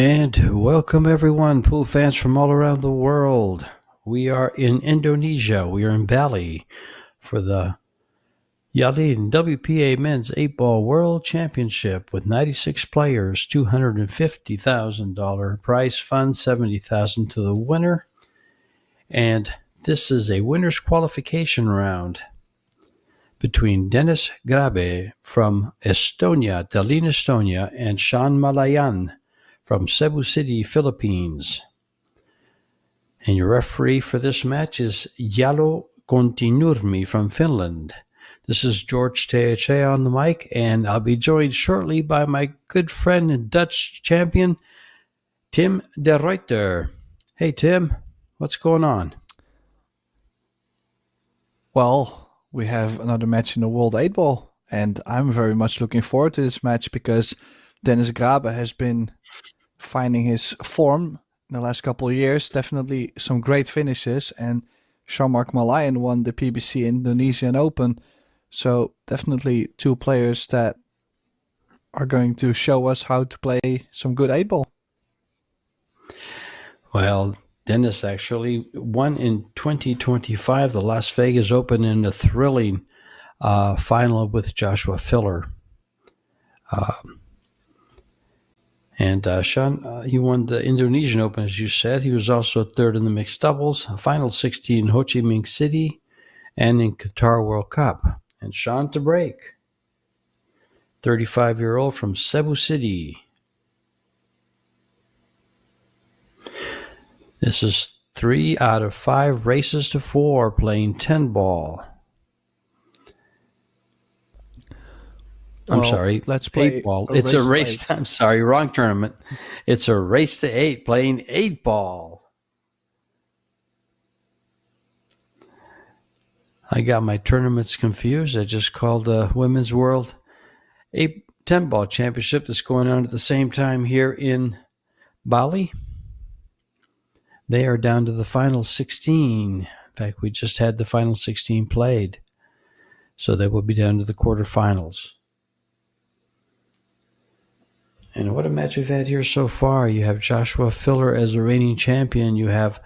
And welcome everyone, pool fans from all around the world. We are in Indonesia. We are in Bali for the YALIN WPA Men's 8-Ball World Championship with 96 players, $250,000 prize fund, $70,000 to the winner. And this is a winner's qualification round between Dennis Grabe from Estonia, Tallinn, Estonia, and Sean MALAYAN from Cebu City, Philippines. And your referee for this match is YALO Kontinurmi from Finland. This is George Teachea on the mic, and I'll be joined shortly by my good friend and Dutch champion, Tim de Ruyter. Hey, Tim, what's going on? Well, we have another match in the World 8-Ball, and I'm very much looking forward to this match because Dennis Grabe has been finding his form in the last couple of years. Definitely some great finishes, and Jean-Marc Malayan won the PBC Indonesian Open. So definitely two players that are going to show us how to play some good 8-Ball. Well, Dennis actually won in 2025 the Las Vegas Open in a thrilling final with Joshua Filler. And Sean, he won the Indonesian Open, as you said. He was also third in the mixed doubles, final 16 in Ho Chi Minh City, and in Qatar World Cup. And Sean to break, 35-year-old from Cebu City. This is 3 out of 5 races to 4, playing 10-ball. I'm sorry, let's play 8-ball. It's a race. I'm sorry, wrong tournament. It's a race to 8, playing 8-ball. I got my tournaments confused. I just called the Women's World 10-ball Championship that's going on at the same time here in Bali. They are down to the final 16. In fact, we just had the final 16 played. So they will be down to the quarterfinals. And what a match we've had here so far. You have Joshua Filler as the reigning champion. You have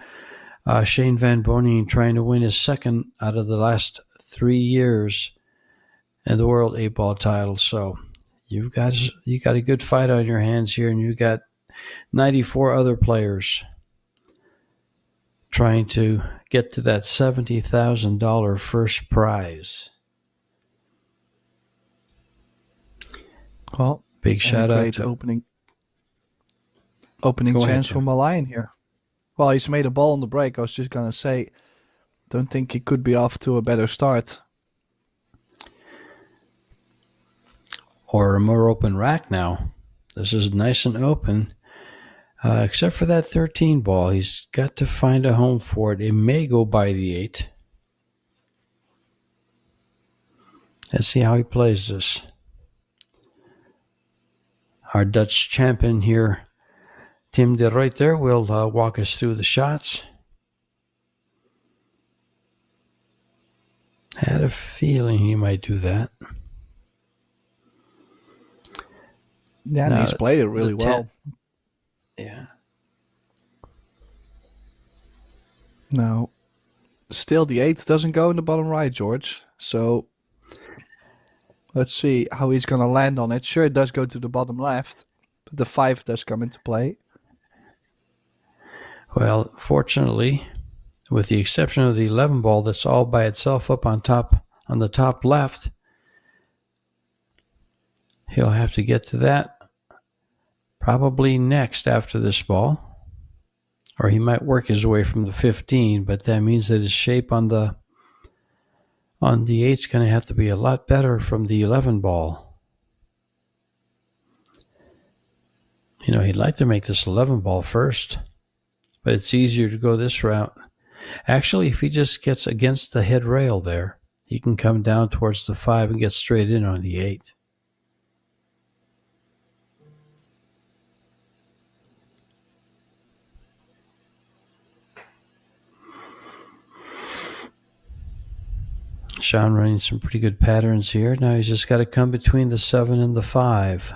Shane Van Boening trying to win his second out of the last 3 years and the World 8-Ball title. So you got a good fight on your hands here, and you got 94 other players trying to get to that $70,000 first prize. Well, big shout out to opening chance for Malayan here. Well, he's made a ball on the break. I was just gonna say, don't think he could be off to a better start. Or a more open rack now. This is nice and open. Except for that 13 ball. He's got to find a home for it. It may go by the 8. Let's see how he plays this. Our Dutch champion here, Tim de Ruyter, will walk us through the shots. Had a feeling he might do that. Yeah, and he's played it really well. Yeah. Now, still the 8 doesn't go in the bottom right, George. So let's see how he's going to land on it. Sure, it does go to the bottom left, but the 5 does come into play. Well, fortunately, with the exception of the 11 ball that's all by itself up on the top left, he'll have to get to that probably next after this ball, or he might work his way from the 15, but that means that his shape on the 8's going to have to be a lot better from the 11 ball. You know, he'd like to make this 11 ball first, but it's easier to go this route. Actually, if he just gets against the head rail there, he can come down towards the 5 and get straight in on the 8. Sean running some pretty good patterns here. Now he's just got to come between the 7 and the 5.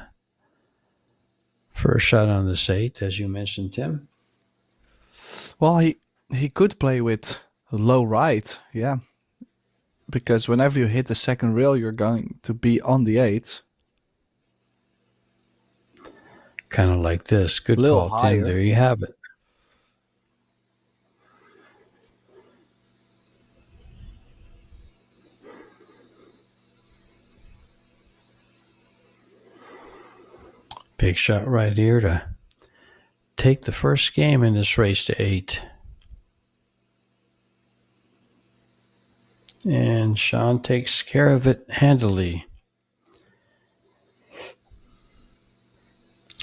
First shot on this 8, as you mentioned, Tim. Well, he could play with low right, yeah. Because whenever you hit the second rail, you're going to be on the 8. Kind of like this. Good Little call, Tim. higher. There you have it. Big shot right here to take the first game in this race to 8. And Sean takes care of it handily.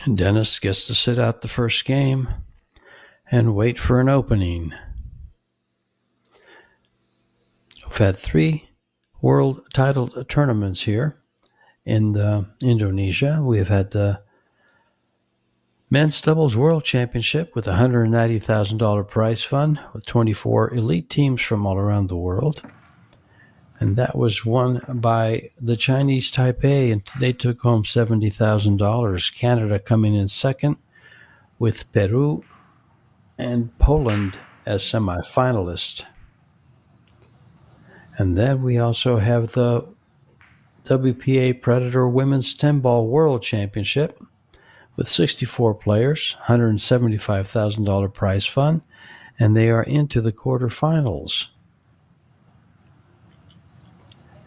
And Dennis gets to sit out the first game and wait for an opening. We've had 3 world title tournaments here in Indonesia. We've had the Men's Doubles World Championship with a $190,000 prize fund with 24 elite teams from all around the world. And that was won by the Chinese Taipei, and they took home $70,000. Canada coming in second with Peru and Poland as semifinalists. And then we also have the WPA Predator Women's 10-Ball World Championship with 64 players, $175,000 prize fund, and they are into the quarterfinals.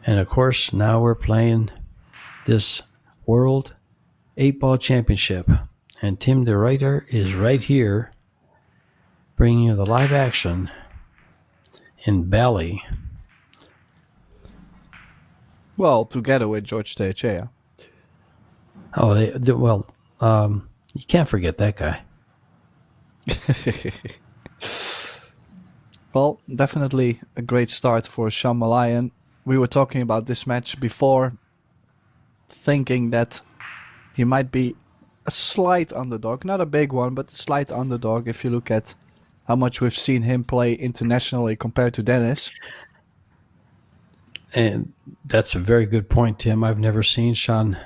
And of course, now we're playing this World 8-Ball Championship. And Tim de Ruyter is right here bringing you the live action in Bali. Well, together with George Teixeira. Oh, you can't forget that guy. Well, definitely a great start for Sean Malayan. We were talking about this match before, thinking that he might be a slight underdog. Not a big one, but a slight underdog if you look at how much we've seen him play internationally compared to Dennis. And that's a very good point, Tim. I've never seen Sean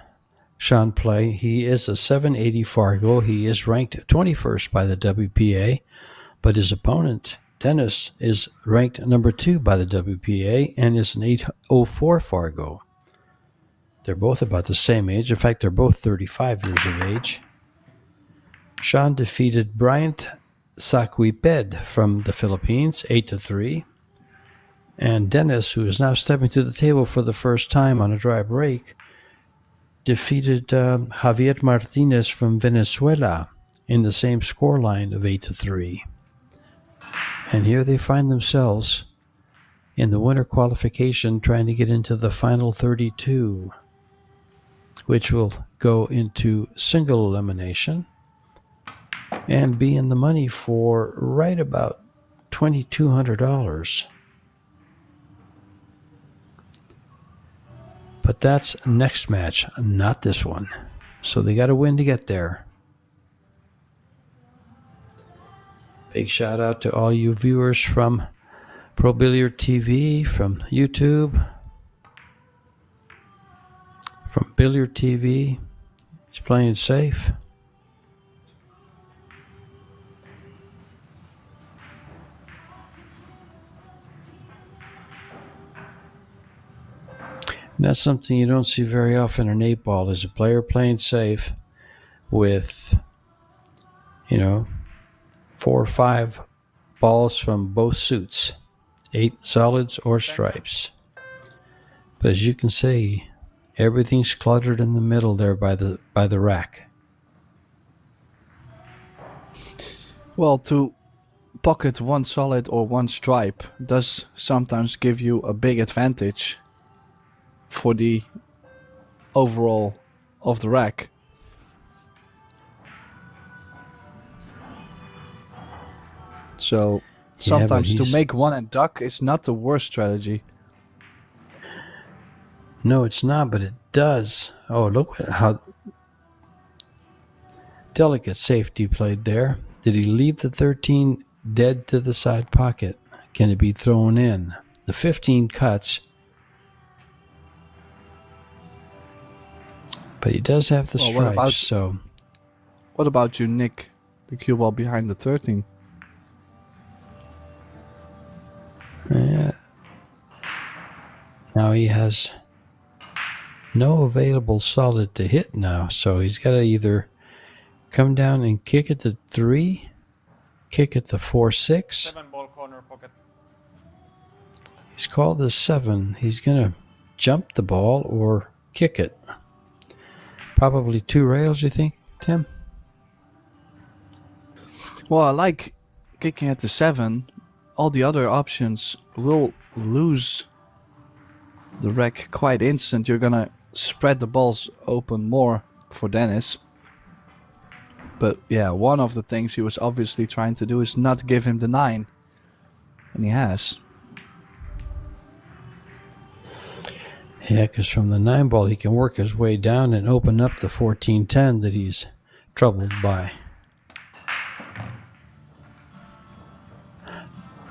play. He is a 780 Fargo. He is ranked 21st by the WPA, but his opponent, Dennis, is ranked number 2 by the WPA and is an 804 Fargo. They're both about the same age. In fact, they're both 35 years of age. Sean defeated Bryant Saquiped from the Philippines, 8-3. And Dennis, who is now stepping to the table for the first time on a dry break, defeated Javier Martinez from Venezuela in the same scoreline of 8-3. And here they find themselves in the winter qualification trying to get into the final 32, which will go into single elimination and be in the money for right about $2,200. But that's next match, not this one. So they got to win to get there. Big shout out to all you viewers from Pro Billiard TV, from YouTube, from Billiard TV. He's playing safe. And that's something you don't see very often in 8-ball, is a player playing safe with, 4 or 5 balls from both suits, 8 solids or stripes. But as you can see, everything's cluttered in the middle there by the rack. Well, to pocket 1 solid or 1 stripe does sometimes give you a big advantage for the overall of the rack. So sometimes to make one and duck is not the worst strategy. No, it's not, but it does. Oh, look at how delicate safety played there. Did he leave the 13 dead to the side pocket? Can it be thrown in? The 15 cuts. But he does have the stripes, so What about you, Nick? The cue ball behind the 13. Yeah. Now he has no available solid to hit now, so he's got to either come down and kick at the 3, kick at the 4-6. 7 ball corner pocket. He's called the 7. He's going to jump the ball or kick it. Probably 2 rails, you think, Tim? Well, I like kicking at the 7. All the other options will lose the rack quite instant. You're gonna spread the balls open more for Dennis. But yeah, one of the things he was obviously trying to do is not give him the 9. And he has. Yeah, because from the 9 ball, he can work his way down and open up the 14-10 that he's troubled by.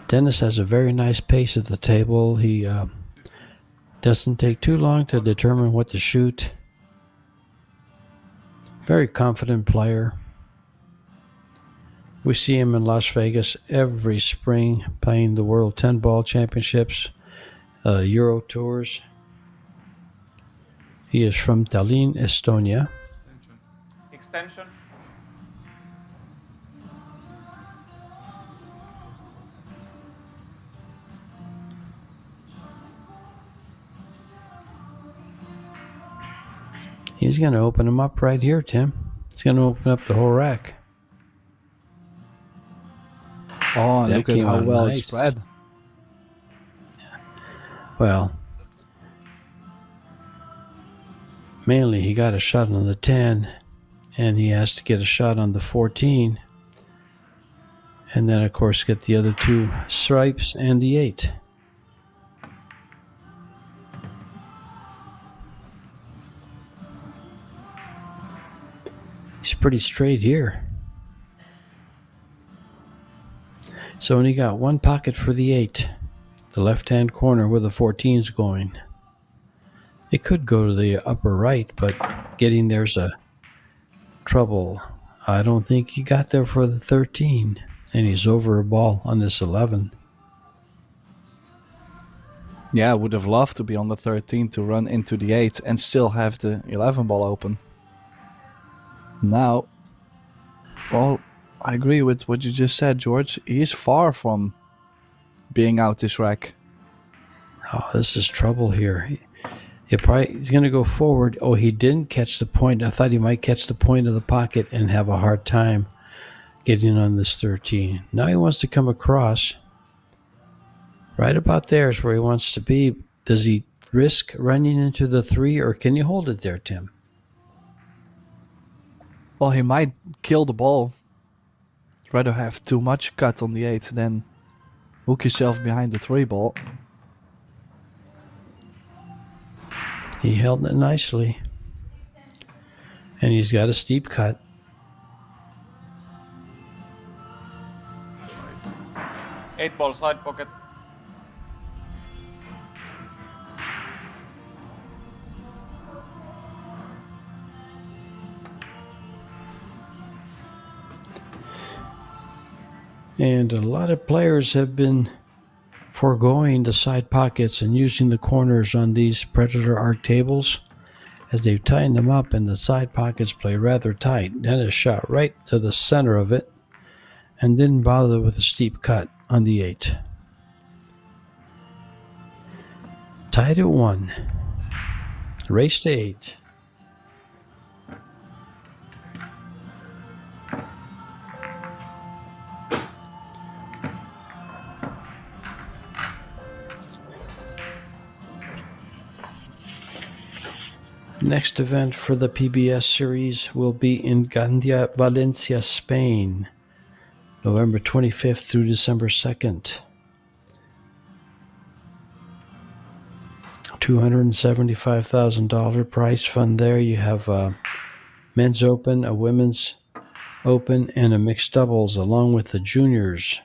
Dennis has a very nice pace at the table. He doesn't take too long to determine what to shoot. Very confident player. We see him in Las Vegas every spring playing the World 10 Ball Championships, Euro Tours. He is from Tallinn, Estonia. Extension. He's going to open him up right here, Tim. He's going to open up the whole rack. Oh, and That look at came how out well nice. it's spread. Well, mainly he got a shot on the 10, and he has to get a shot on the 14. And then, of course, get the other 2 stripes and the 8. He's pretty straight here. So when he got 1 pocket for the 8, the left-hand corner where the 14's going. It could go to the upper right, but getting there's a trouble. I don't think he got there for the 13, and he's over a ball on this 11. Yeah, I would have loved to be on the 13 to run into the 8 and still have the 11 ball open. Now, well, I agree with what you just said, George. He's far from being out this rack. Oh, this is trouble here. He's going to go forward. Oh, he didn't catch the point. I thought he might catch the point of the pocket and have a hard time getting on this 13. Now he wants to come across. Right about there is where he wants to be. Does he risk running into the 3, or can you hold it there, Tim? Well, he might kill the ball. Rather have too much cut on the 8 than hook yourself behind the 3 ball. He held it nicely. And he's got a steep cut. Right. 8 ball side pocket. And a lot of players have been foregoing the side pockets and using the corners on these Predator arc tables as they've tightened them up, and the side pockets play rather tight. Dennis shot right to the center of it and didn't bother with a steep cut on the 8. Tied at 1. Race to 8. Next event for the PBS series will be in Gandia, Valencia, Spain, November 25th through December 2nd. $275,000 prize fund there. You have a men's open, a women's open, and a mixed doubles, along with the juniors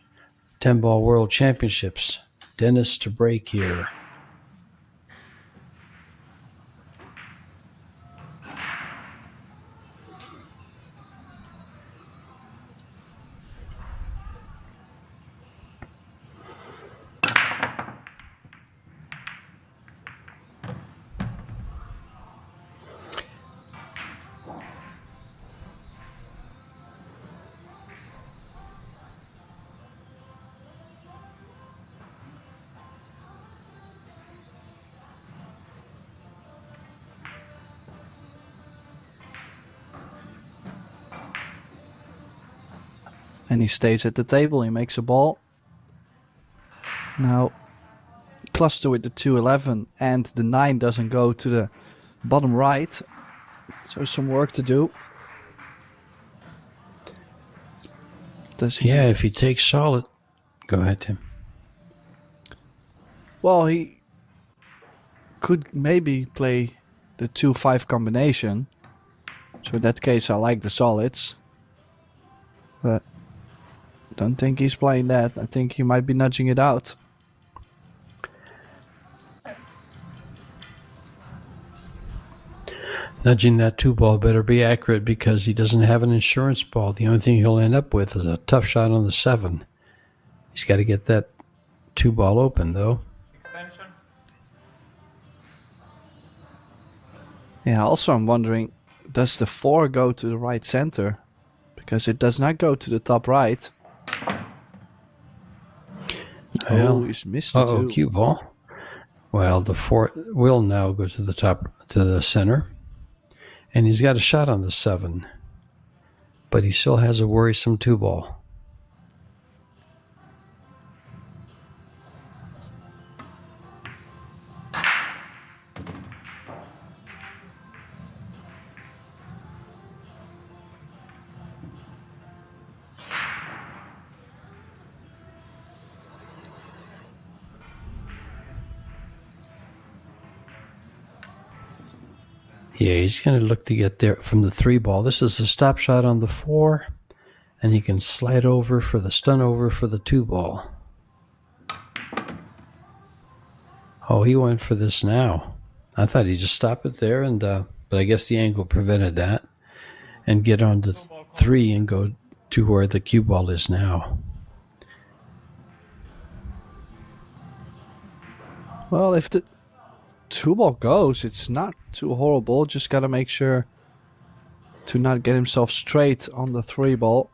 10-ball world championships. Dennis to break here. And he stays at the table. He makes a ball. Now, cluster with the 2-11, and the 9 doesn't go to the bottom right. So some work to do. Does he? Yeah, if he takes solid. Go ahead, Tim. Well, he could maybe play the 2-5 combination. So in that case, I like the solids. But don't think he's playing that. I think he might be nudging it out. Nudging that 2-ball better be accurate because he doesn't have an insurance ball. The only thing he'll end up with is a tough shot on the 7. He's got to get that 2-ball open, though. Extension. Yeah, also I'm wondering, does the 4 go to the right center? Because it does not go to the top right. Well, He's missed the 2. cue ball. Well, the 4 will now go to the top, to the center. And he's got a shot on the 7. But he still has a worrisome 2-ball. Yeah, he's going to look to get there from the 3-ball. This is a stop shot on the 4, and he can slide over for the stun over for the 2-ball. Oh, he went for this now. I thought he'd just stop it there, and but I guess the angle prevented that, and get on to 3 and go to where the cue ball is now. Well, if the 2-ball goes, it's not too horrible. Just gotta make sure to not get himself straight on the 3-ball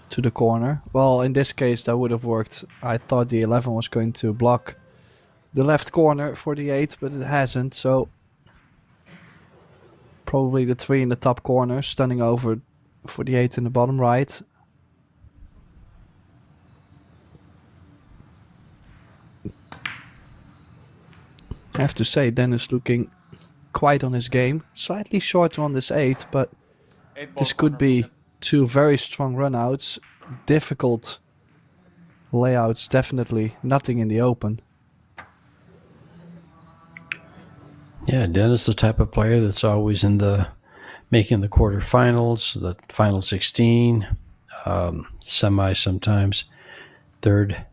to the corner. Well, in this case, that would have worked. I thought the 11 was going to block the left corner for the 8, but it hasn't. So probably the 3 in the top corner, stunning over for the 8 in the bottom right. I have to say, Dennis looking quite on his game. Slightly shorter on this 8, but 8 ball this could corner be pocket. 2 very strong runouts. Difficult layouts, definitely. Nothing in the open. Yeah, Dennis, the type of player that's always in the making the quarterfinals, the final 16, semi sometimes, third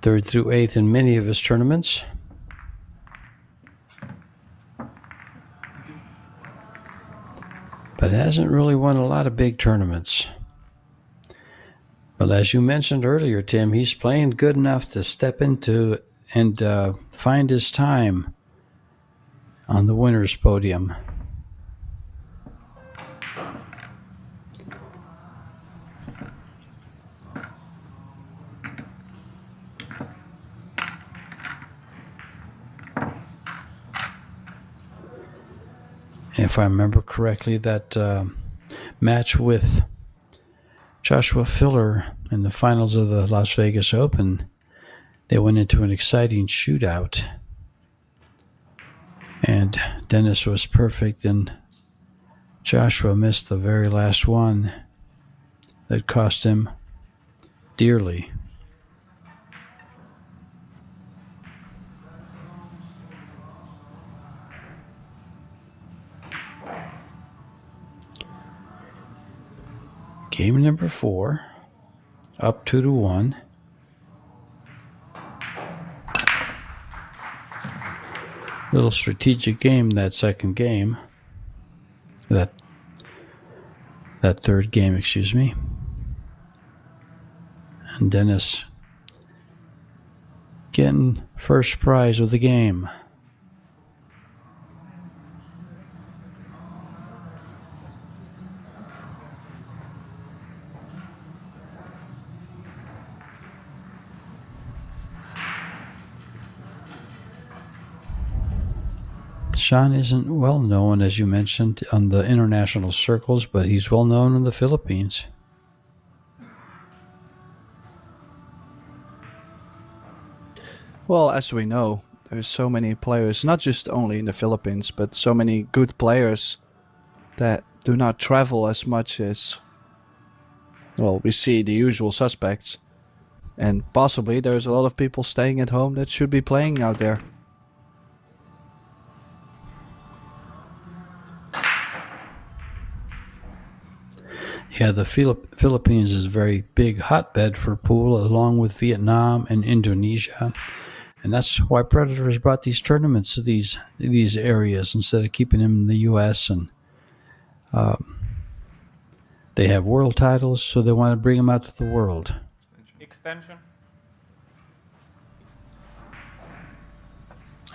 through 8th in many of his tournaments. But hasn't really won a lot of big tournaments. But as you mentioned earlier, Tim, he's playing good enough to step into and find his time on the winner's podium. If I remember correctly, that match with Joshua Filler in the finals of the Las Vegas Open, they went into an exciting shootout. And Dennis was perfect, and Joshua missed the very last one that cost him dearly. Game number 4, up 2-1. Little strategic game, that second game. That third game, excuse me. And Dennis getting first prize of the game. Sean isn't well known, as you mentioned, on the international circles, but he's well known in the Philippines. Well, as we know, there's so many players, not just only in the Philippines, but so many good players that do not travel as much as, well, we see the usual suspects. And possibly there's a lot of people staying at home that should be playing out there. Yeah, the Philippines is a very big hotbed for pool, along with Vietnam and Indonesia. And that's why Predators brought these tournaments to these areas instead of keeping them in the U.S. And they have world titles, so they want to bring them out to the world. Extension.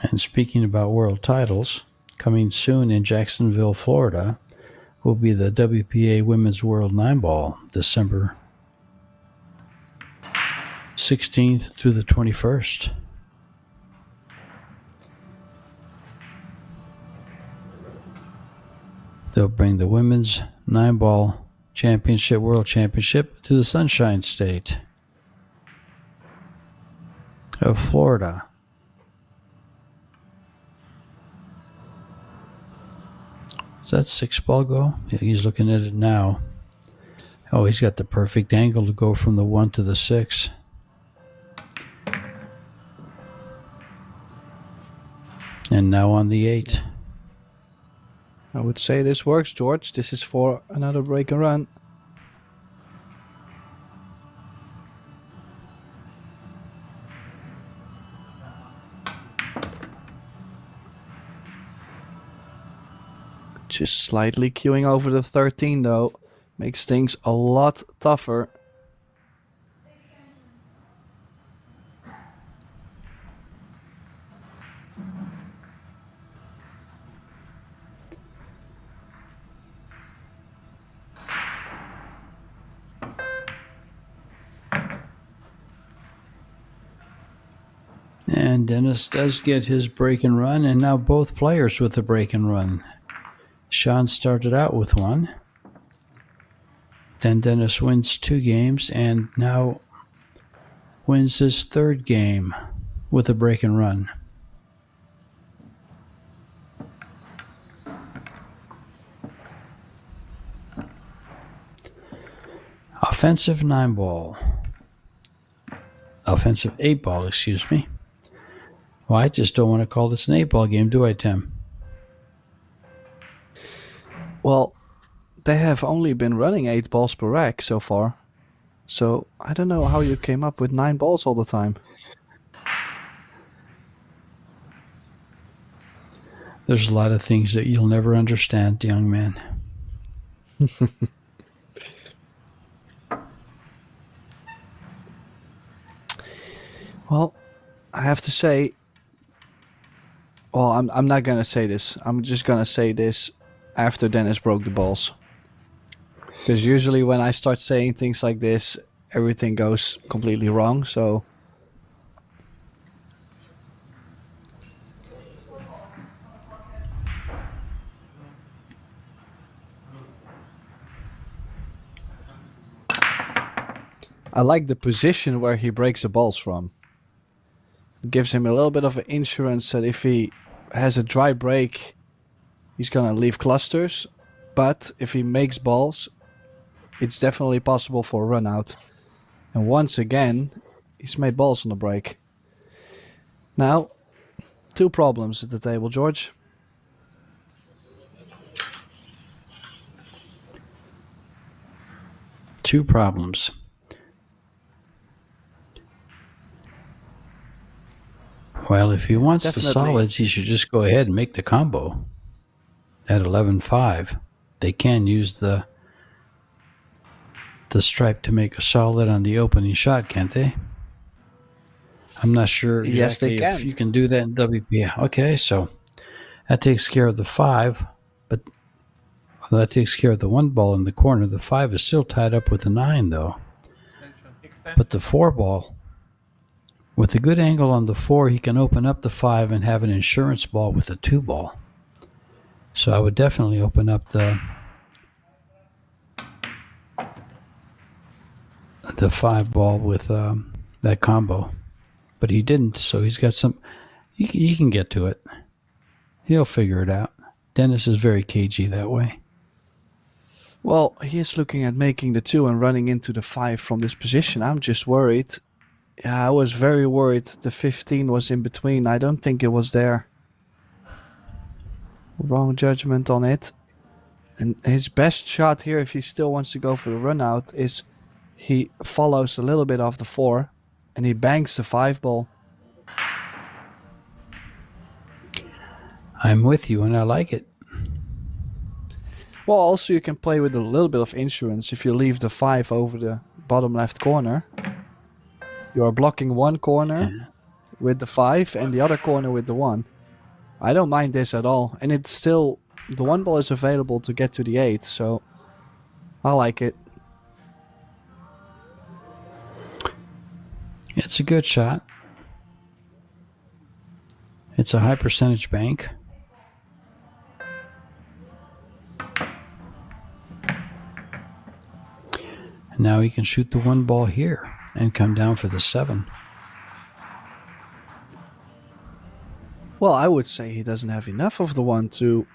And speaking about world titles, coming soon in Jacksonville, Florida, will be the WPA Women's World 9-Ball, December 16th through the 21st. They'll bring the Women's 9-Ball Championship, World Championship, to the Sunshine State of Florida. Does that 6-ball go? Yeah, he's looking at it now. Oh, he's got the perfect angle to go from the 1 to the 6. And now on the 8. I would say this works, George. This is for another break and run. Just slightly queuing over the 13 though. Makes things a lot tougher. And Dennis does get his break and run, and now both players with the break and run. Sean started out with one. Then Dennis wins 2 games and now wins his 3rd game with a break and run. Offensive 9-ball. Offensive 8-ball, excuse me. Well, I just don't want to call this an 8-ball game, do I, Tim? Well, they have only been running 8 balls per rack so far. So I don't know how you came up with 9 balls all the time. There's a lot of things that you'll never understand, young man. Well, I have to say, well, I'm not gonna say this. I'm just gonna say this after Dennis broke the balls. Because usually when I start saying things like this, everything goes completely wrong, so... I like the position where he breaks the balls from. It gives him a little bit of an insurance that if he has a dry break, he's gonna leave clusters. But if he makes balls, it's definitely possible for a run out. And once again, he's made balls on the break. Now, 2 problems at the table, George. Two problems. Well, if he wants the solids, he should just go ahead and make the combo at 11-5. They can use the stripe to make a solid on the opening shot, can't they? I'm not sure exactly yes, they can. If you can do that in WPA. Okay, so that takes care of the 5, but that takes care of the 1 ball in the corner. The 5 is still tied up with the 9, though. But the 4 ball, with a good angle on the 4, he can open up the 5 and have an insurance ball with a 2 ball. So I would definitely open up the 5-ball with that combo. But he didn't, so he's got some... He can get to it. He'll figure it out. Dennis is very cagey that way. Well, he is looking at making the 2 and running into the 5 from this position. I'm just worried. Yeah, I was very worried the 15 was in between. I don't think it was there. Wrong judgment on it. And his best shot here, if he still wants to go for the run out, is he follows a little bit off the 4 and he banks the 5-ball. I'm with you, and I like it. Well, also you can play with a little bit of insurance. If you leave the 5 over the bottom left corner, you are blocking one corner with the 5 and the other corner with the 1. I don't mind this at all. And it's still, the 1 ball is available to get to the 8, so I like it. It's a good shot. It's a high percentage bank. And now he can shoot the 1 ball here and come down for the 7. Well, I would say he doesn't have enough of the 1 to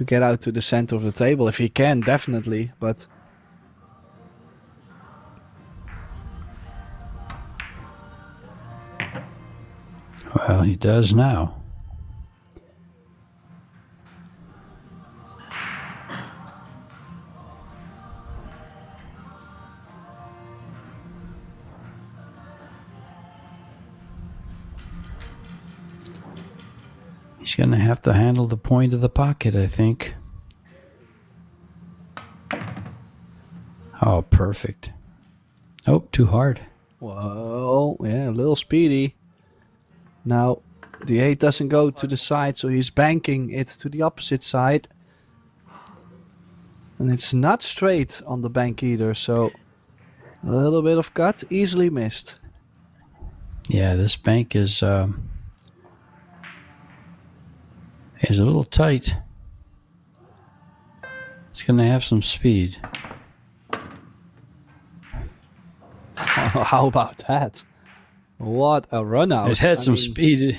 get out to the center of the table. If he can, definitely, but... Well, he does now. He's going to have to handle the point of the pocket, I think. Oh, perfect. Oh, too hard. Whoa, yeah, a little speedy. Now, the 8 doesn't go to the side, so he's banking it to the opposite side. And it's not straight on the bank either, so a little bit of cut, easily missed. Yeah, this bank is a little tight. It's going to have some speed. How about that? What a run out. It had some speed.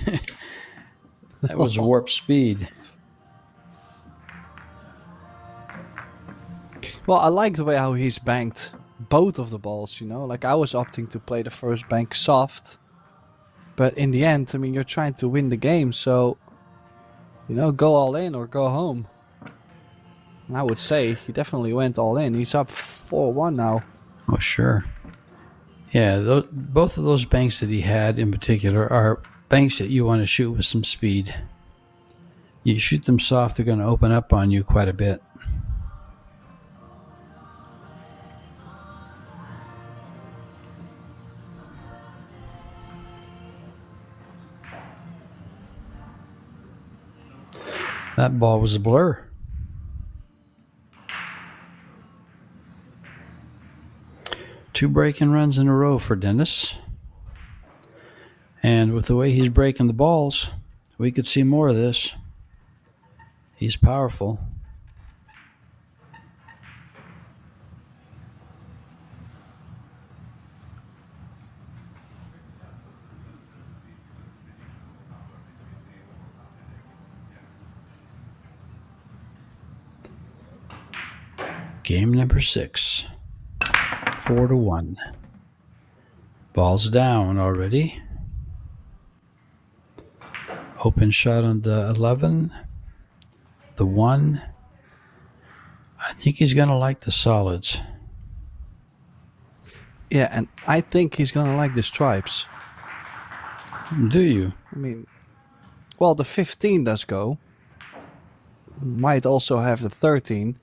That was warp speed. Well, I like the way how he's banked both of the balls, you know. Like, I was opting to play the first bank soft. But in the end, I mean, you're trying to win the game, so... You know, go all in or go home. And I would say he definitely went all in. He's up 4-1 now. Oh, sure. Yeah, both of those banks that he had in particular are banks that you want to shoot with some speed. You shoot them soft, they're going to open up on you quite a bit. That ball was a blur. Two breaking runs in a row for Dennis. And with the way he's breaking the balls, we could see more of this. He's powerful. Game number 6. 4-1. Ball's down already. Open shot on the 11. The 1. I think he's going to like the solids. Yeah, and I think he's going to like the stripes. Do you? I mean, well, the 15 does go. Might also have the 13.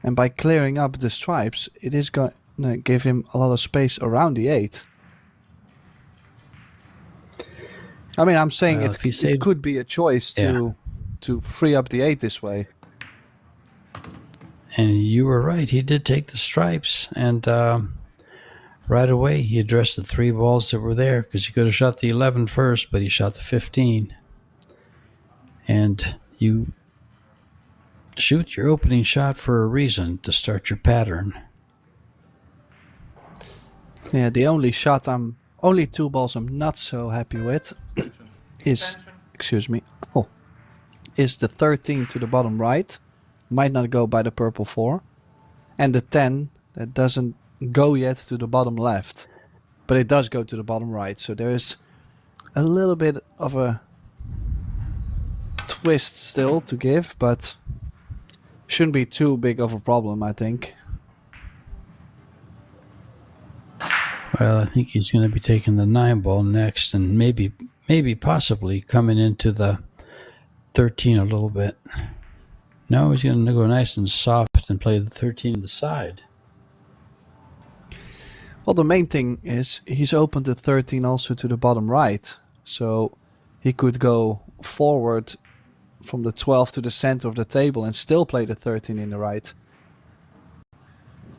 And by clearing up the stripes, it is going to give him a lot of space around the 8. I mean, I'm saying it could be a choice to free up the 8 this way. And you were right. He did take the stripes. And right away, he addressed the 3 balls that were there. Because he could have shot the 11 first, but he shot the 15. And you shoot your opening shot for a reason, to start your pattern. Yeah, the only two balls I'm not so happy with is, excuse me, is the 13 to the bottom right. Might not go by the purple 4. And the 10 that doesn't go yet to the bottom left. But it does go to the bottom right. So there is a little bit of a twist still to give, but shouldn't be too big of a problem, I think. Well, I think he's going to be taking the 9 ball next, and maybe possibly coming into the 13 a little bit. No, he's going to go nice and soft and play the 13 to the side. Well, the main thing is he's opened the 13 also to the bottom right. So he could go forward from the 12 to the center of the table and still play the 13 in the right.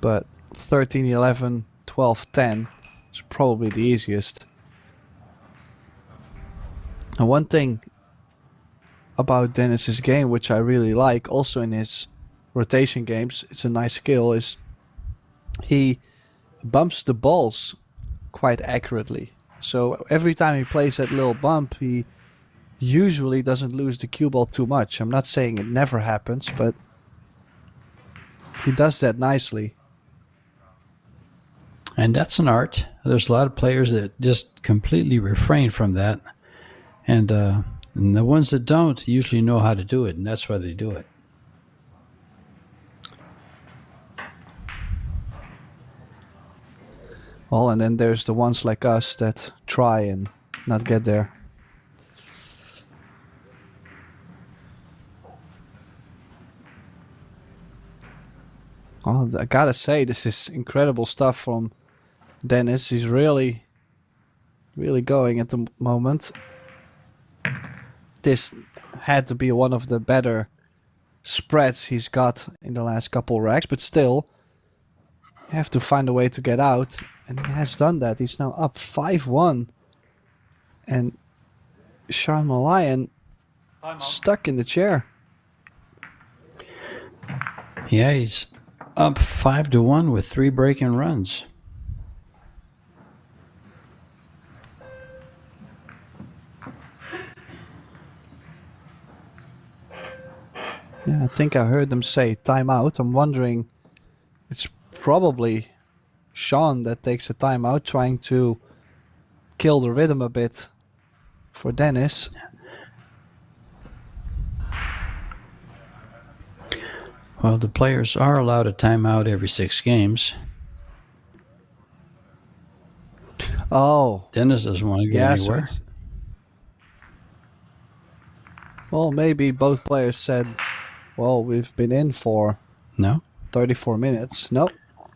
But 13, 11, 12, 10 is probably the easiest. And one thing about Dennis's game, which I really like, also in his rotation games, it's a nice skill, is he bumps the balls quite accurately. So every time he plays that little bump, he usually doesn't lose the cue ball too much. I'm not saying it never happens, but he does that nicely. And that's an art. There's a lot of players that just completely refrain from that. And the ones that don't usually know how to do it, and that's why they do it. Well, and then there's the ones like us that try and not get there. Oh, I gotta say, this is incredible stuff from Dennis. He's really going at the moment. This had to be one of the better spreads he's got in the last couple racks, but still, you have to find a way to get out, and he has done that. He's now up 5-1, and MALAYAN stuck in the chair. Yeah, he's up 5-1 with 3 break-in runs. Yeah, I think I heard them say timeout. I'm wondering, it's probably Sean that takes a timeout, trying to kill the rhythm a bit for Dennis. Well, the players are allowed a timeout every 6 games. Oh. Dennis doesn't want to go anywhere. Well, maybe both players said, well, we've been in for 34 minutes. Nope.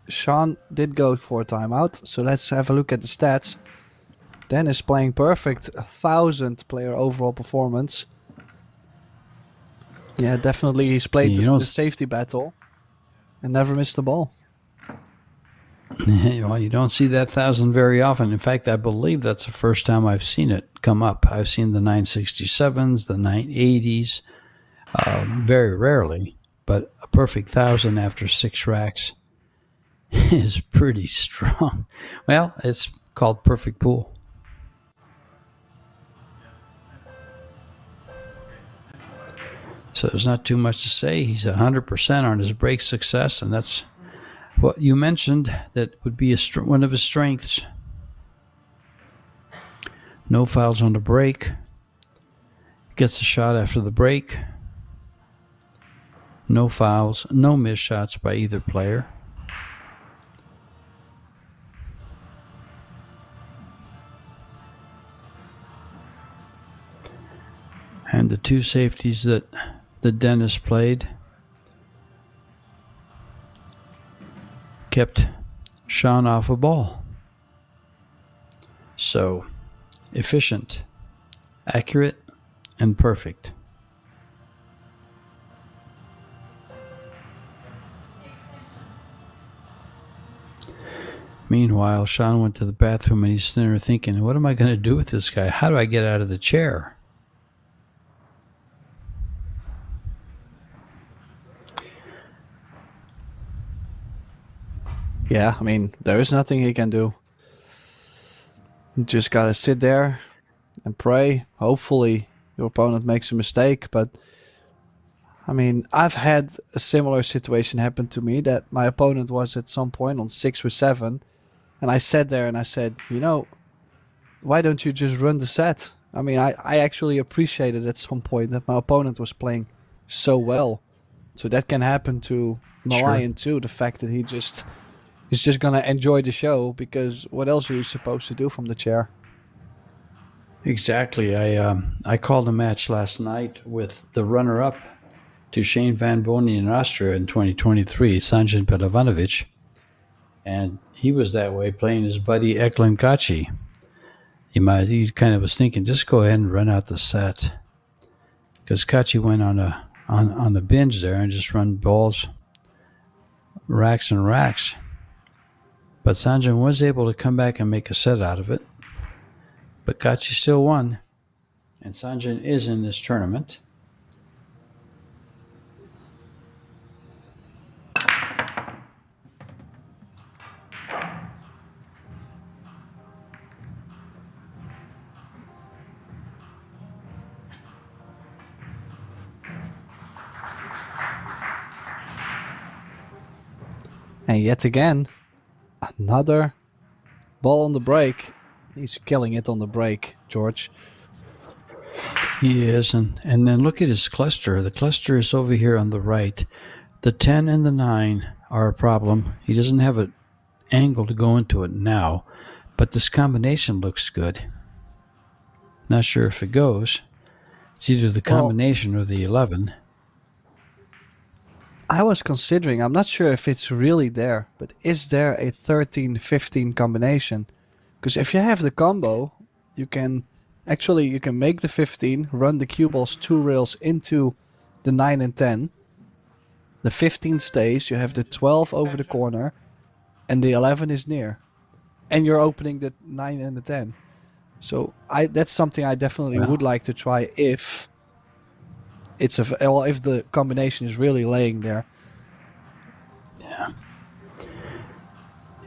Sean did go for a timeout. So let's have a look at the stats. Dennis playing perfect. 1,000 player overall performance. Yeah, definitely he's played the safety battle and never missed the ball. Well, you don't see that 1,000 very often. In fact, I believe that's the first time I've seen it come up. I've seen the 967s, the 980s, very rarely, but a perfect 1,000 after 6 racks is pretty strong. Well, it's called perfect pool. So there's not too much to say. He's 100% on his break success, and that's what you mentioned that would be one of his strengths. No fouls on the break. Gets a shot after the break. No fouls, no missed shots by either player. And the 2 safeties that Dennis played kept Sean off a ball. So, efficient, accurate, and perfect. Meanwhile, Sean went to the bathroom and he's sitting there thinking, what am I going to do with this guy? How do I get out of the chair? Yeah, I mean, there is nothing he can do. You just gotta sit there and pray. Hopefully, your opponent makes a mistake. But I mean, I've had a similar situation happen to me that my opponent was at some point on 6 or 7, and I sat there and I said, why don't you just run the set? I mean, I actually appreciated at some point that my opponent was playing so well. So that can happen to Malayan too. The fact that he's just gonna enjoy the show, because what else are you supposed to do from the chair? Exactly. I called a match last night with the runner-up to Shane Van Bonen in Austria in 2023, Sanjin Pelavanovic, and he was that way playing his buddy Eklund Kachi. He kind of was thinking, just go ahead and run out the set, because Kachi went on a binge there and just run balls, racks and racks. But Sanjin was able to come back and make a set out of it. But Kachi still won, and Sanjin is in this tournament. And yet again, another ball on the break. He's killing it on the break, George. He is, and then look at his cluster. The cluster is over here on the right. The 10 and the 9 are a problem. He doesn't have an angle to go into it now, but this combination looks good. Not sure if it goes. It's either the combination or the 11. I was considering, I'm not sure if it's really there, but is there a 13-15 combination? Because if you have the combo, you can make the 15, run the cue balls 2 rails into the 9 and 10. The 15 stays, you have the 12 over the corner, and the 11 is near. And you're opening the 9 and the 10. So that's something I definitely would like to try if if the combination is really laying there.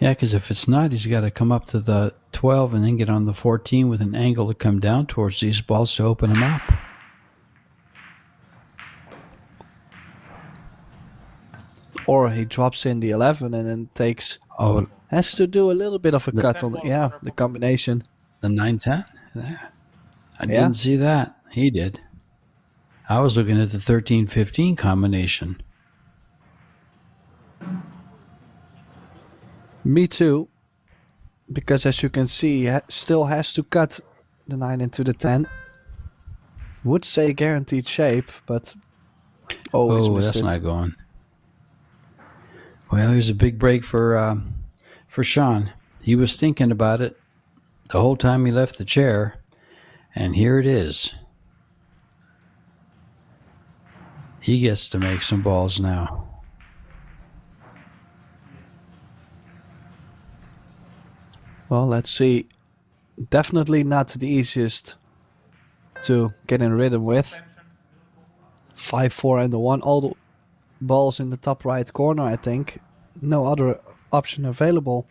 Yeah, because if it's not, he's got to come up to the 12 and then get on the 14 with an angle to come down towards these balls to open them up. Or he drops in the 11 and then has to do a little bit of a cut on the combination. The 9-10? Yeah. I didn't see that. He did. I was looking at the 13-15 combination. Me too. Because as you can see, he still has to cut the 9 into the 10. Would say guaranteed shape, but that's not going. Well, here's a big break for Sean. He was thinking about it the whole time he left the chair, and here it is. He gets to make some balls now. Well, let's see. Definitely not the easiest to get in rhythm with. 5-4 and the 1. All the balls in the top right corner, I think. No other option available.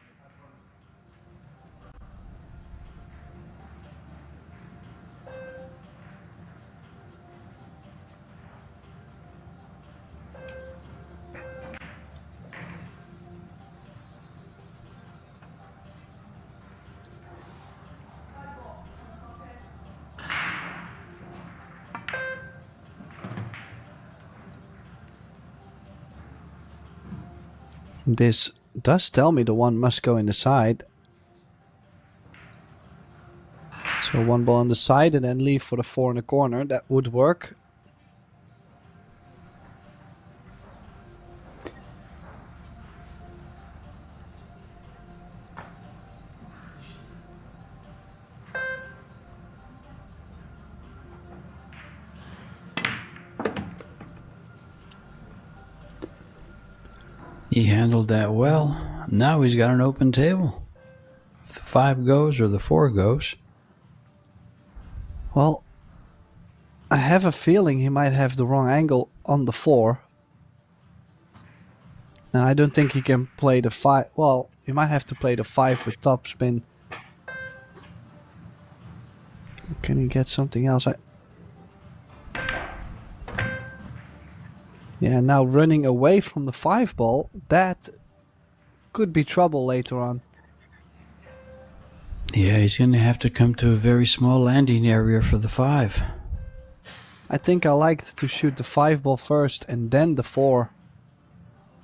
This does tell me the 1 must go in the side. So 1 ball on the side and then leave for the 4 in the corner. That would work. He handled that well. Now he's got an open table. If the 5 goes or the 4 goes. Well, I have a feeling he might have the wrong angle on the 4. And I don't think he can play the 5. Well, he might have to play the 5 with top spin. Can he get something else? Yeah, now running away from the 5 ball, that could be trouble later on. Yeah, he's going to have to come to a very small landing area for the 5. I think I liked to shoot the 5 ball first and then the 4.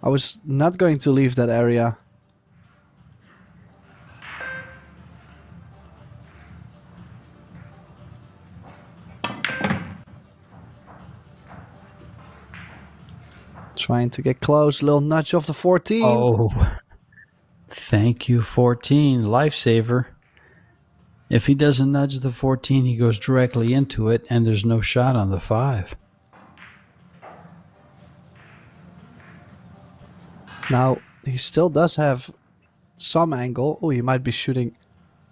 I was not going to leave that area. Trying to get close. Little nudge off the 14. Oh, thank you, 14. Lifesaver. If he doesn't nudge the 14, he goes directly into it, and there's no shot on the 5. Now, he still does have some angle. Oh, he might be shooting.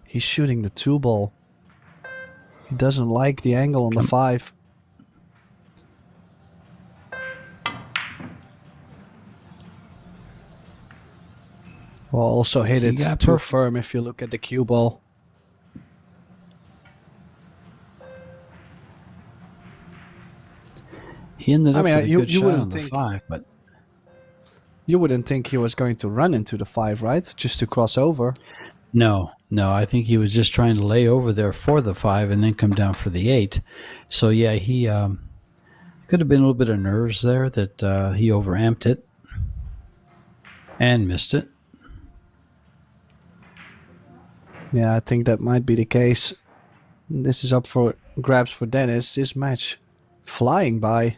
He's shooting the 2 ball. He doesn't like the angle on the 5. Well, also hit it too firm if you look at the cue ball. He ended up with a good you shot wouldn't on the think 5, but you wouldn't think he was going to run into the 5, right? Just to cross over. no, I think he was just trying to lay over there for the 5 and then come down for the 8. So yeah, he could have been a little bit of nerves there that he overamped it and missed it. Yeah, I think that might be the case. This is up for grabs for Dennis. This match flying by.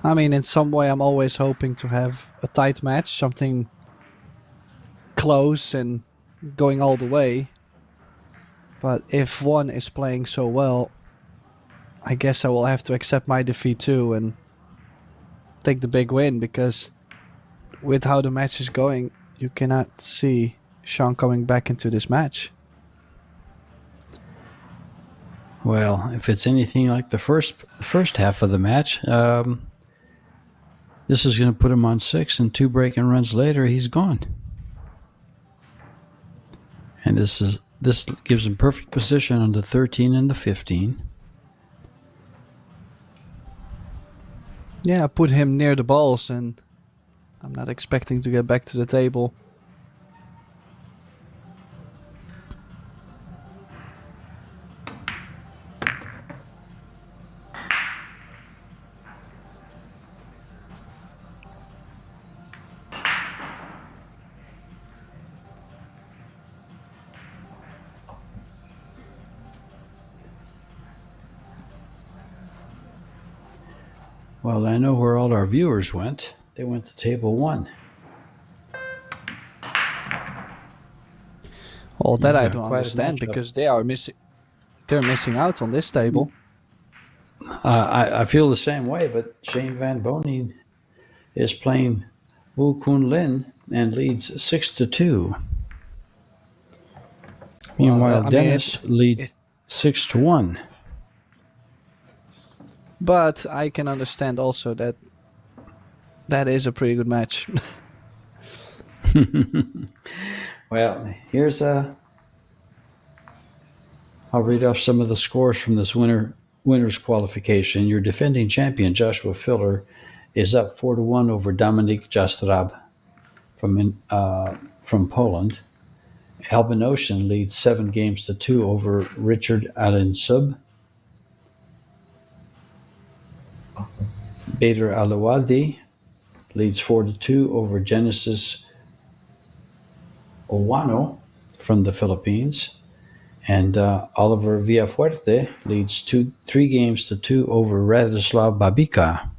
I mean, in some way, I'm always hoping to have a tight match, something close and going all the way. But if one is playing so well, I guess I will have to accept my defeat too and take the big win, because with how the match is going, you cannot see Sean coming back into this match. Well, if it's anything like the first half of the match, this is going to put him on 6, and 2 breaking runs later, he's gone. And this gives him perfect position on the 13 and the 15. Yeah, I put him near the balls, and I'm not expecting to get back to the table. Well, I know where all our viewers went. They went to table 1. Well, that I don't understand, because they are missing. They're missing out on this table. I feel the same way, but Shane Van Bonen is playing Wu Kun Lin and leads 6-2. Meanwhile, Dennis leads 6-1. But I can understand also that that is a pretty good match. Well, here's I'll read off some of the scores from this winner's qualification. Your defending champion, Joshua Filler, is up 4-1 over Dominik Jastrab from Poland. Albin Ocean leads 7-2 over Richard Alinsub. Bader Alawaldi leads 4-2 over Genesis Owano from the Philippines. And Oliver Villafuerte leads 3-2 over Radislav Babica.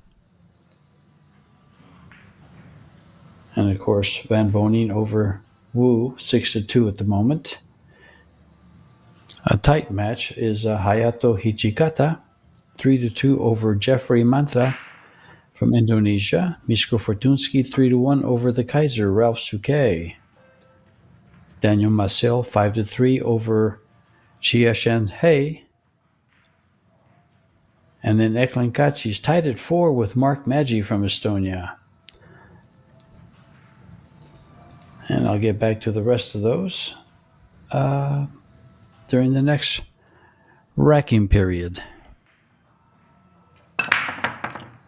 And of course, Van Bonen over Wu, 6-2 at the moment. A tight match is Hayato Hichikata, 3-2 over Jeffrey Mantra from Indonesia. Misko Fortunsky, 3-1 over the Kaiser, Ralph Suke. Daniel Marcel, 5-3 over Chia Shen He. And then Eklenkachi's tied at 4 with Mark Maggi from Estonia. And I'll get back to the rest of those during the next racking period.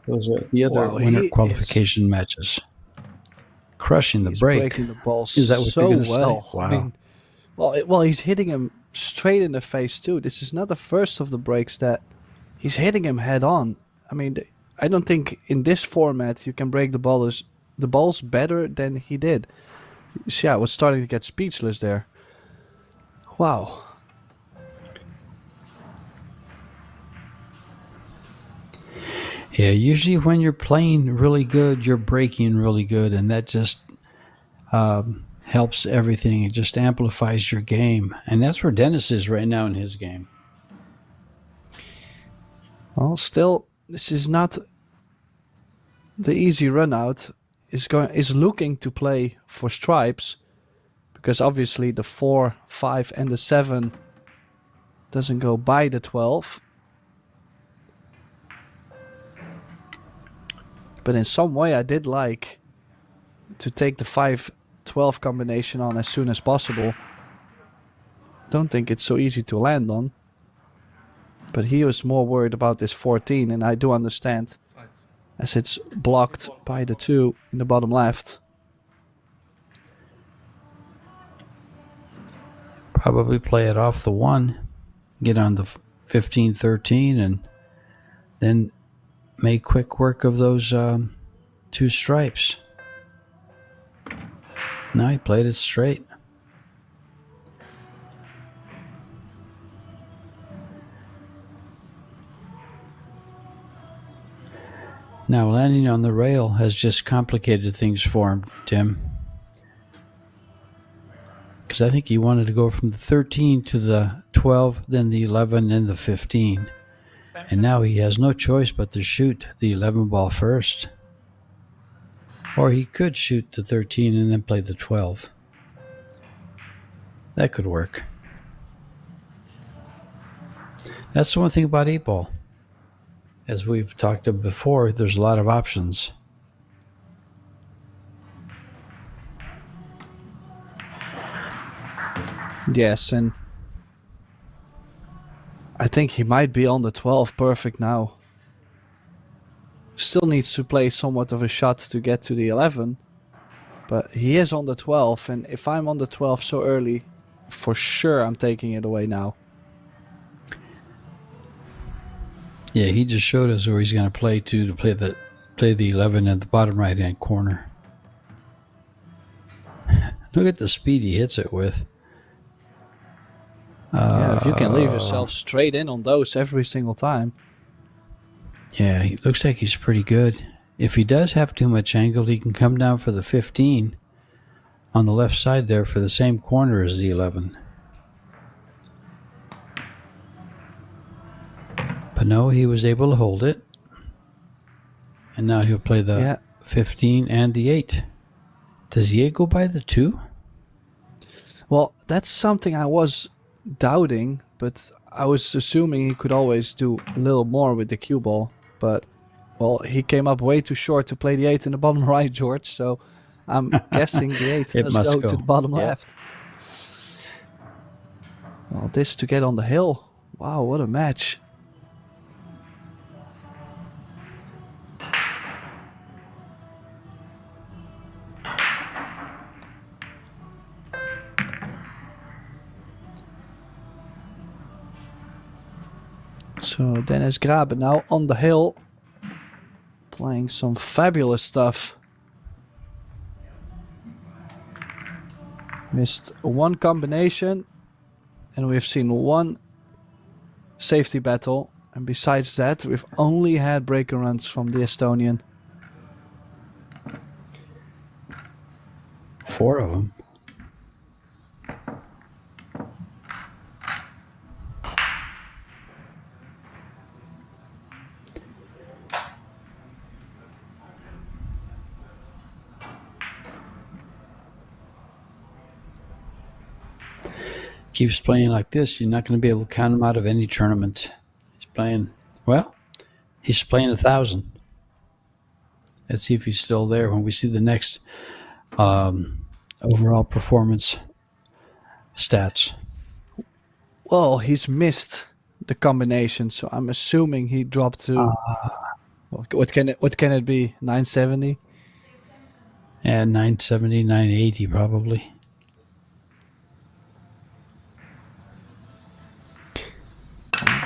Those are the other winter qualification matches. Crushing the break. Breaking the ball Is that what so you're going to well. say? Wow. I mean, well, he's hitting him straight in the face too. This is not the first of the breaks that he's hitting him head on. I mean, I don't think in this format you can break the balls better than he did. So, yeah, I was starting to get speechless there. Wow. Yeah, usually when you're playing really good, you're breaking really good, and that just helps everything. It just amplifies your game. And that's where Dennis is right now in his game. Well, still, this is not the easy run out. Is looking to play for stripes, because obviously the 4, 5, and the 7 doesn't go by the 12. But in some way, I did like to take the 5-12 combination on as soon as possible. Don't think it's so easy to land on. But he was more worried about this 14, and I do understand, as it's blocked by the 2 in the bottom left. Probably play it off the 1, get on the 15, 13, and then make quick work of those 2 stripes. No, he played it straight. Now, landing on the rail has just complicated things for him, Tim. Because I think he wanted to go from the 13 to the 12, then the 11, and the 15. And now he has no choice but to shoot the 11 ball first. Or he could shoot the 13 and then play the 12. That could work. That's the one thing about 8-ball. As we've talked about before, there's a lot of options. Yes, and I think he might be on the 12 perfect now. Still needs to play somewhat of a shot to get to the 11. But he is on the 12, and if I'm on the 12 so early, for sure I'm taking it away now. Yeah, he just showed us where he's going to play play the 11 in the bottom right hand corner. Look at the speed he hits it with. Yeah, if you can leave yourself straight in on those every single time. Yeah, he looks like he's pretty good. If he does have too much angle, he can come down for the 15 on the left side there for the same corner as the 11. But no, he was able to hold it. And now he'll play the 15 and the 8. Does the 8 go by the 2? Well, that's something I was doubting, but I was assuming he could always do a little more with the cue ball. But, well, he came up way too short to play the 8 in the bottom right, George. So I'm guessing the 8 does go to the bottom left. Well, this to get on the hill. Wow, what a match. So Dennis Grabe now on the hill, playing some fabulous stuff. Missed one combination, and we've seen one safety battle. And besides that, we've only had breaker runs from the Estonian. 4 of them. Keeps playing like this, you're not going to be able to count him out of any tournament. He's playing, well, He's playing 1,000. Let's see if he's still there when we see the next overall performance stats. Well, he's missed the combination, so I'm assuming he dropped to. What can it be? 970. And 970, 980 probably.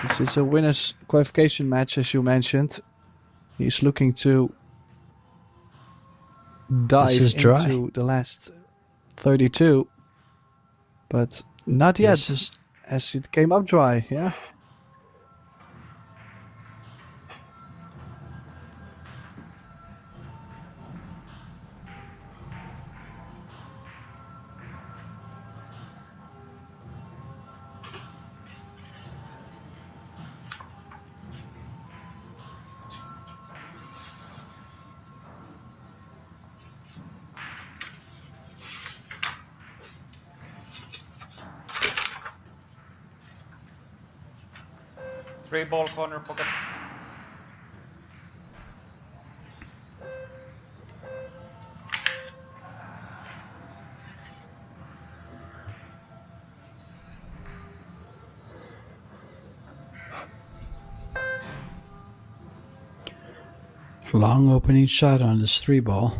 This is a winner's qualification match, as you mentioned. He's looking to dive into the last 32, but not yet, as it came up dry. Yeah. Three ball corner pocket. Long opening shot on this 3-ball.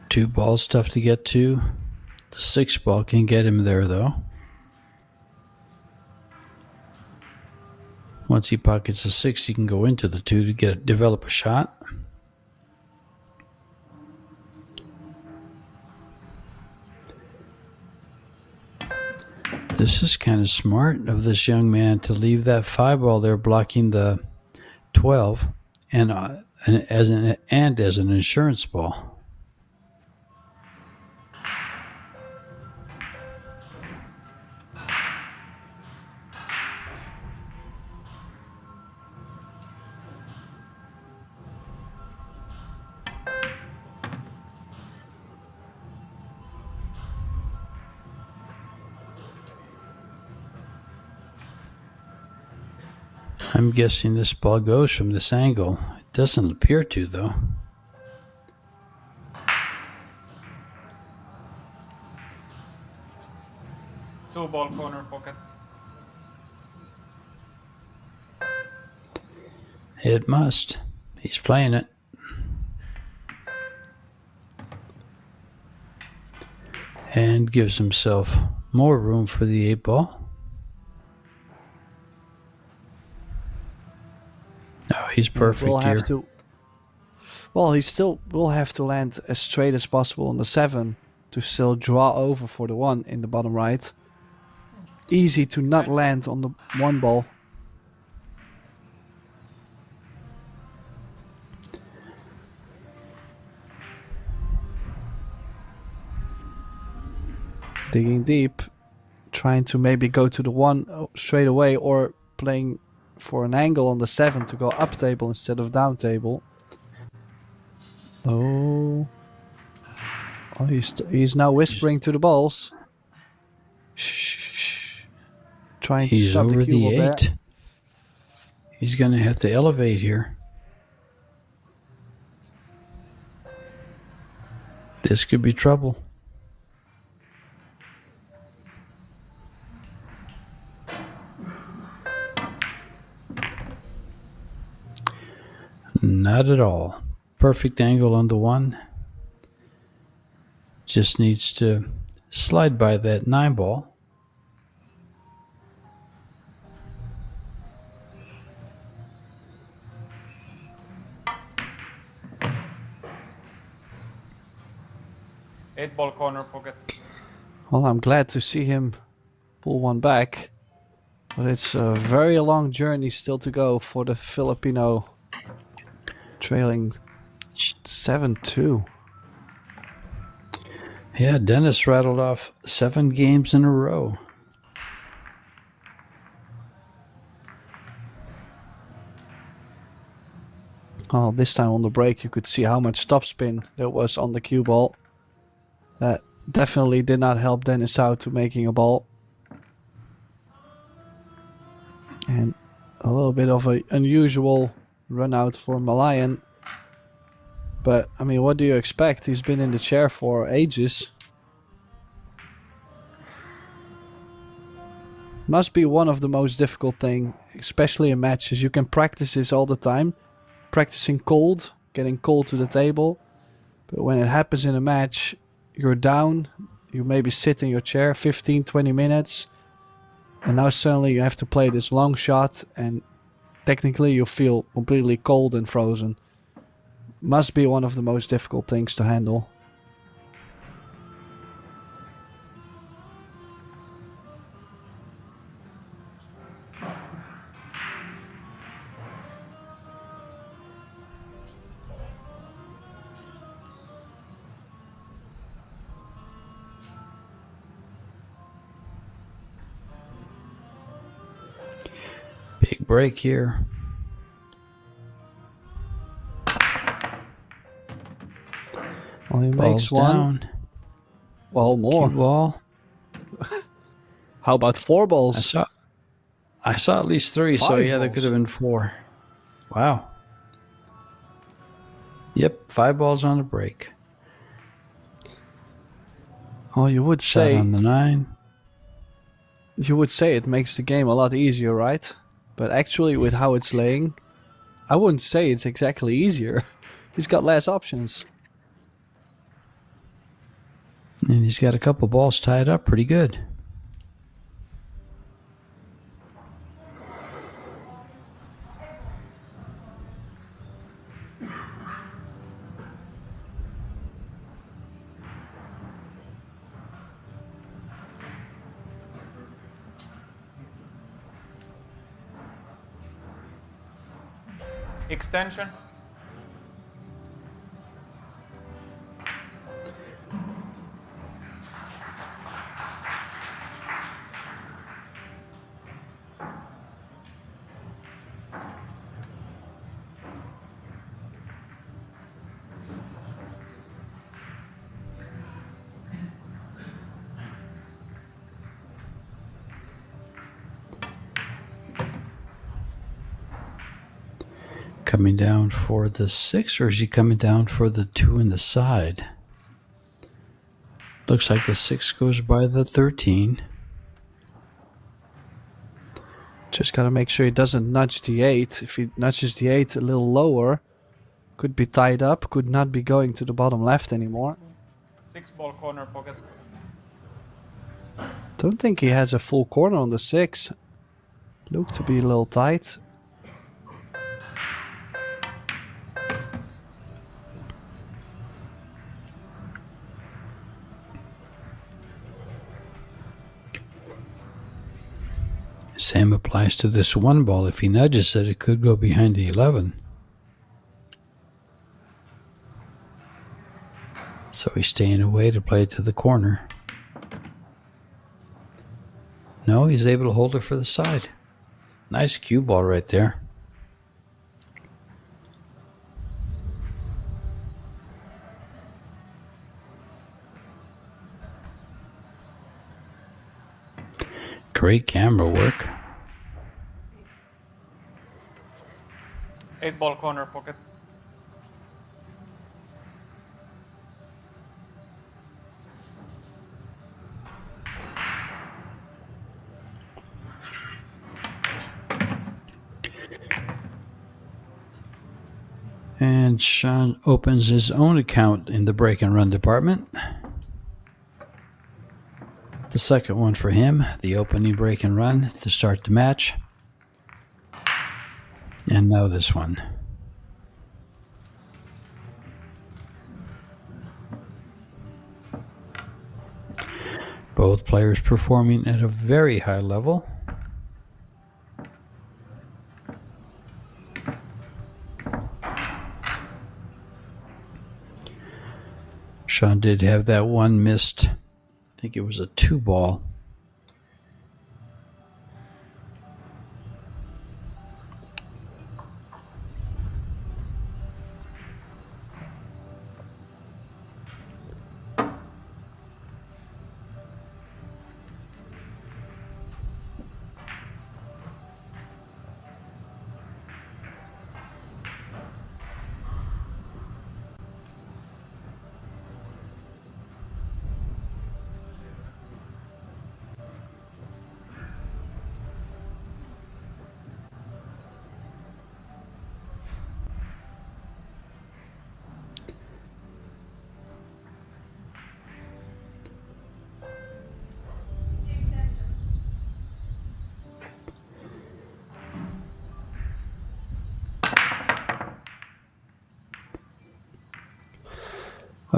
Two balls tough to get to. The 6-ball can get him there though. Once he pockets the 6, he can go into the 2 to develop a shot. This is kind of smart of this young man to leave that 5-ball there blocking the 12 and as an insurance ball. I'm guessing this ball goes from this angle. It doesn't appear to, though. Two ball corner pocket. It must. He's playing it. And gives himself more room for the 8-ball. Oh, he's perfect here. He still will have to land as straight as possible on the 7 to still draw over for the 1 in the bottom right. Easy to not land on the 1 ball. Digging deep, trying to maybe go to the 1 straight away, or playing for an angle on the 7 to go up table instead of down table. Oh, he's now whispering to the balls. Shh. Trying to stop over the cue ball 8. There. He's going to have to elevate here. This could be trouble. Not at all. Perfect angle on the 1. Just needs to slide by that 9-ball. Eight ball corner pocket. Well, I'm glad to see him pull 1 back. But it's a very long journey still to go for the Filipino, trailing 7-2. Yeah, Dennis rattled off 7 games in a row. Oh, this time on the break you could see how much topspin there was on the cue ball. That definitely did not help Dennis out to making a ball. And a little bit of an unusual run out for Malayan. But, I mean, what do you expect? He's been in the chair for ages. Must be one of the most difficult thing, especially in matches. You can practice this all the time. Practicing cold, getting cold to the table. But when it happens in a match, you're down. You maybe sit in your chair 15, 20 minutes. And now suddenly you have to play this long shot. And technically you feel completely cold and frozen. Must be one of the most difficult things to handle. Big break here. Well, he Ball's makes one. down. Well, more. Cue ball. How about 4 balls? I saw at least 3, so 5 yeah, there balls. could have been 4. Wow. Yep, 5 balls on the break. Well, you would Shot say on the 9. it makes the game a lot easier, right? But actually, with how it's laying, I wouldn't say it's exactly easier. He's got less options. And he's got a couple balls tied up pretty good. Extension. Coming down for the 6, or is he coming down for the 2 in the side? Looks like the 6 goes by the 13. Just gotta make sure he doesn't nudge the 8. If he nudges the 8 a little lower, could be tied up, could not be going to the bottom left anymore. 6 ball corner pocket. Don't think he has a full corner on the 6. Looked to be a little tight. Same applies to this 1 ball. If he nudges it, it could go behind the 11. So he's staying away to play it to the corner. No, he's able to hold it for the side. Nice cue ball right there. Great camera work. 8 ball corner pocket. And Sean opens his own account in the break and run department. The second one for him, the opening break and run to start the match. And now this one. Both players performing at a very high level. Sean did have that one missed, I think it was a 2 ball.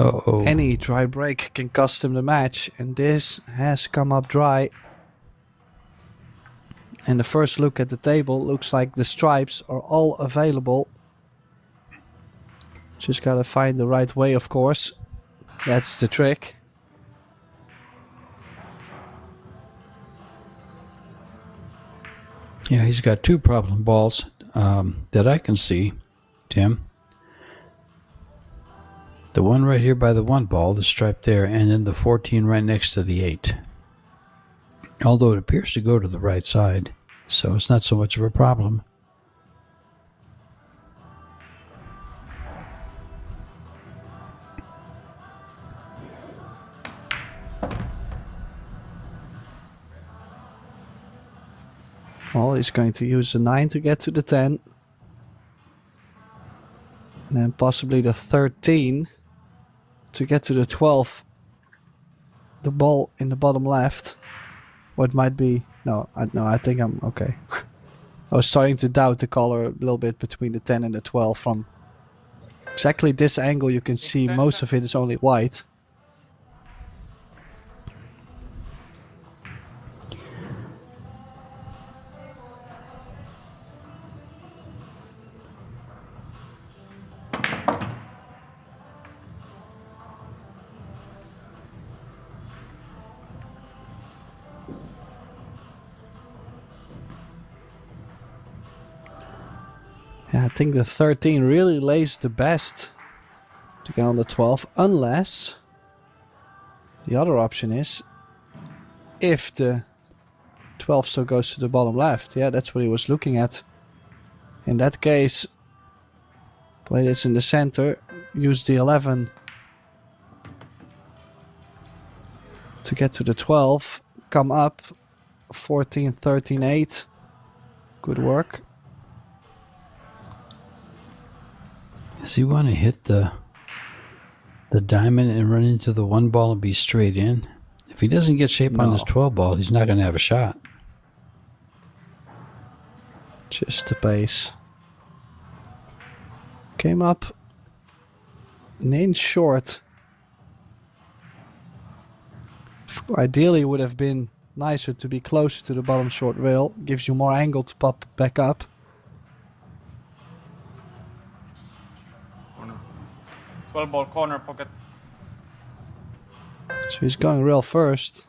Uh-oh. Any dry break can cost him the match, and this has come up dry. And the first look at the table looks like the stripes are all available. Just gotta find the right way, of course. That's the trick. Yeah, he's got 2 problem balls that I can see, Tim. The one right here by the 1 ball, the stripe there, and then the 14 right next to the 8. Although it appears to go to the right side, so it's not so much of a problem. Well, he's going to use the 9 to get to the 10. And then possibly the 13 to get to the 12. The ball in the bottom left. Or it might be... No, I think I'm okay. I was starting to doubt the color a little bit between the 10 and the 12. From exactly this angle you can see most of it is only white. Yeah, I think the 13 really lays the best to get on the 12, unless the other option is if the 12 still goes to the bottom left. Yeah, that's what he was looking at. In that case, play this in the center, use the 11 to get to the 12, come up 14, 13, 8. Good work. Does he want to hit the diamond and run into the 1 ball and be straight in? If he doesn't get shape on this 12 ball, he's not going to have a shot. Just the base. Came up an inch short. Ideally would have been nicer to be closer to the bottom short rail. Gives you more angle to pop back up. 12 ball corner pocket. So he's going rail first.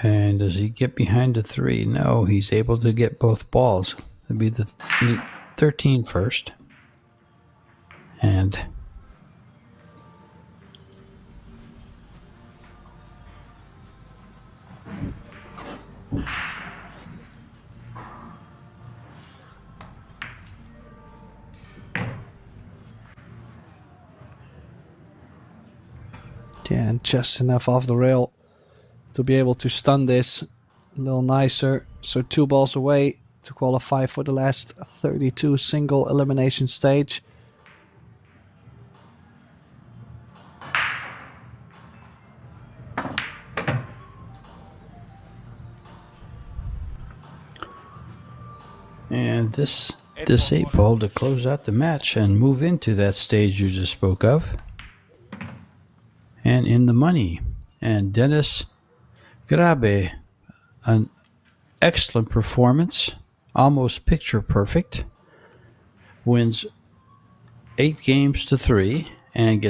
And does he get behind the 3? No, he's able to get both balls. It'd be the 13 first. And yeah, and just enough off the rail to be able to stun this a little nicer. So 2 balls away to qualify for the last 32 single elimination stage. And this 8 ball to close out the match and move into that stage you just spoke of. And in the money. And Dennis Grabe, an excellent performance, almost picture perfect, wins 8 games to 3 and gets